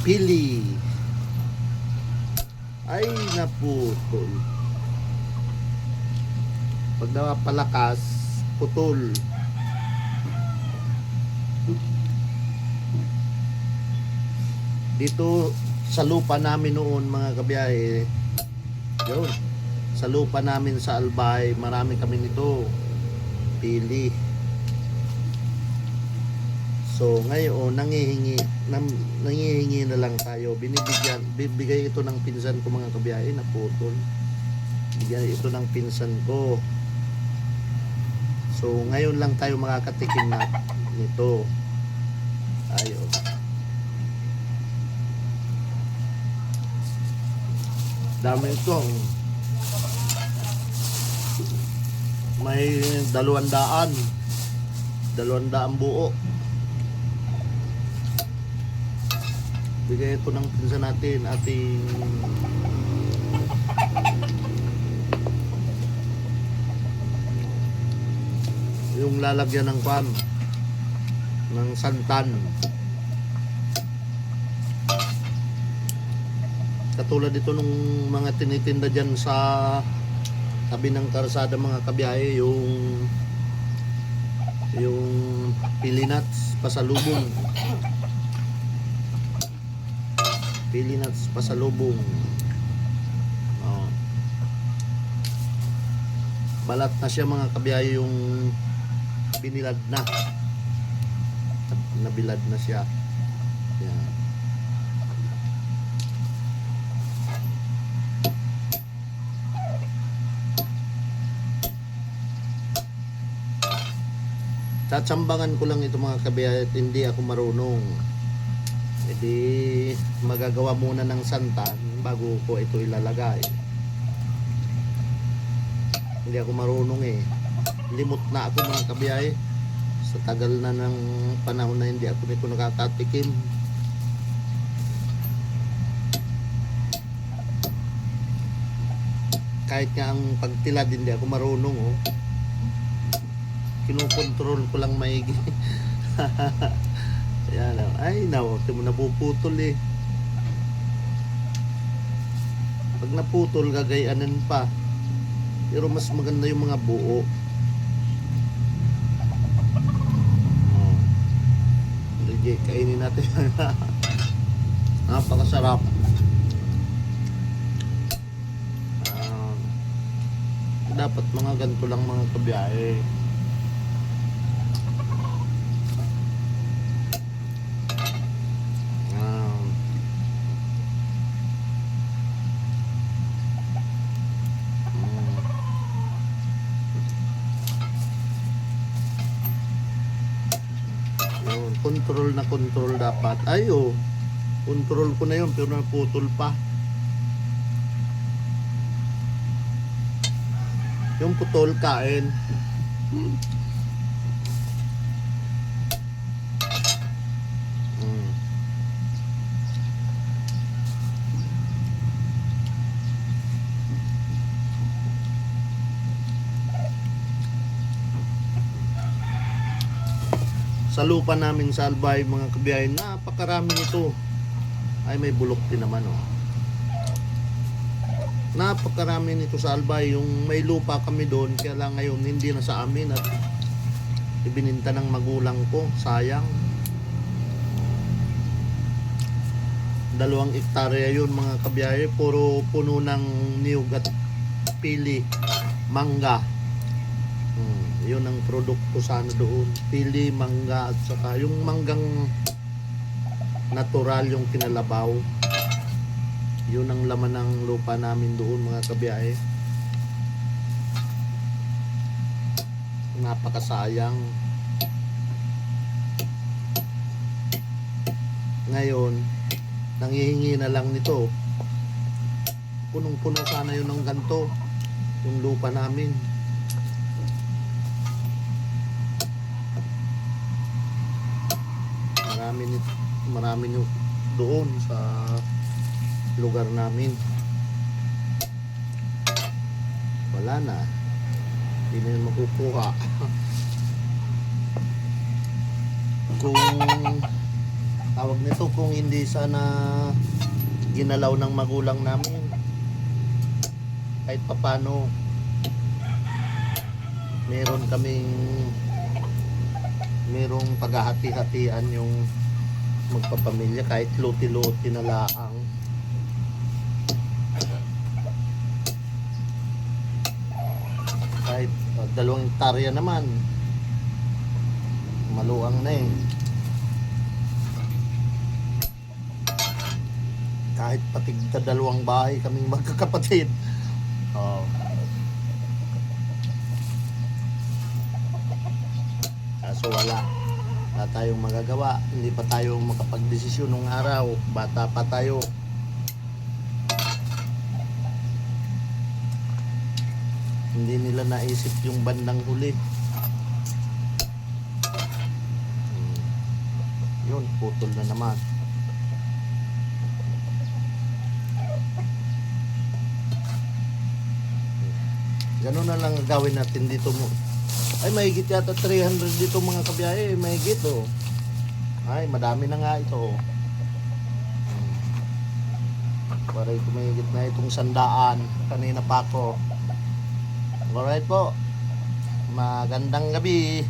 pili. Ay, naputol. Pag napalakas, putol. Dito sa lupa namin noon mga kabiyahe, yun, sa lupa namin sa Albay, marami kami nito, pili. So ngayon nangihingi na lang tayo, bibigay ito ng pinsan ko mga kabiyahe, naputol. Bigyan ito ng pinsan ko. So ngayon lang tayo makakatikim na nito. Ayun. Dami ito. May 200 buo. Bigay ito ng pinsan natin, ating yung lalagyan ng pan ng santan. Katulad dito nung mga tinitinda dyan sa tabi ng karsada mga kabiyahe, yung pili nuts pasalubong. Pili nuts pasalubong. Oh. Balat na siya mga kabiyahe, yung binilad na. Nabilad na siya. Yan. Tsatsambangan ko lang ito mga kabiyahe at hindi ako marunong. Hindi magagawa muna ng santan bago ko ito ilalagay. Hindi ako marunong eh. Limot na ako mga kabiyahe. Sa tagal na ng panahon na hindi ako nito nakakatikim. Kahit nga ang pagtilad hindi ako marunong oh. Kinukontrol ko lang maigi. Ayan, ay napuputol eh. Pag naputol gagayanin pa. Pero mas maganda yung mga buo. Sige, kainin natin. Napakasarap. Dapat mga ganito lang mga kabiyahe. Control na control dapat. Ay oh, control ko na yun pero naputol pa. Yung putol kain. Sa lupa namin sa Albay mga kabiyahe, napakarami nito. Ay may bulok din naman oh. Napakarami nito sa Albay. Yung may lupa kami doon, kaya lang ngayon hindi na sa amin at ibininta ng magulang ko. Sayang. 2 hektarya yun mga kabiyahe. Puro puno ng niyog at pili, mangga. Yun ang produkto sana doon. Pili, mangga, at saka yung manggang natural, yung kinalabaw. Yun ang laman ng lupa namin doon mga kabiyahe. Napakasayang. Ngayon, nanghihingi na lang nito. Punong-puno sana yun ng ganito, yung lupa namin. Marami nyo doon sa lugar namin. Wala na, hindi na yun makukuha. Kung tawag nito kung hindi sana ginalaw ng magulang namin. Kahit papano merong paghahati-hatian yung magpapamilya kahit luti-luti na laang. Kahit 2 hektarya naman maluang na eh. Kahit patig 2 bahay kaming magkakapatid. Oh. Kaso wala tayong magagawa, hindi pa tayo makapagdesisyon nung araw, bata pa tayo. Hindi nila naisip yung bandang huli. Yun, putol na naman. Ganun na lang gawin natin dito mo. Ay, mahigit yata 300 dito mga kabiyahe. Mahigit oh. Ay, madami na nga ito oh. Para ito mahigit na itong 100. Kanina pa ako. Alright po. Magandang gabi.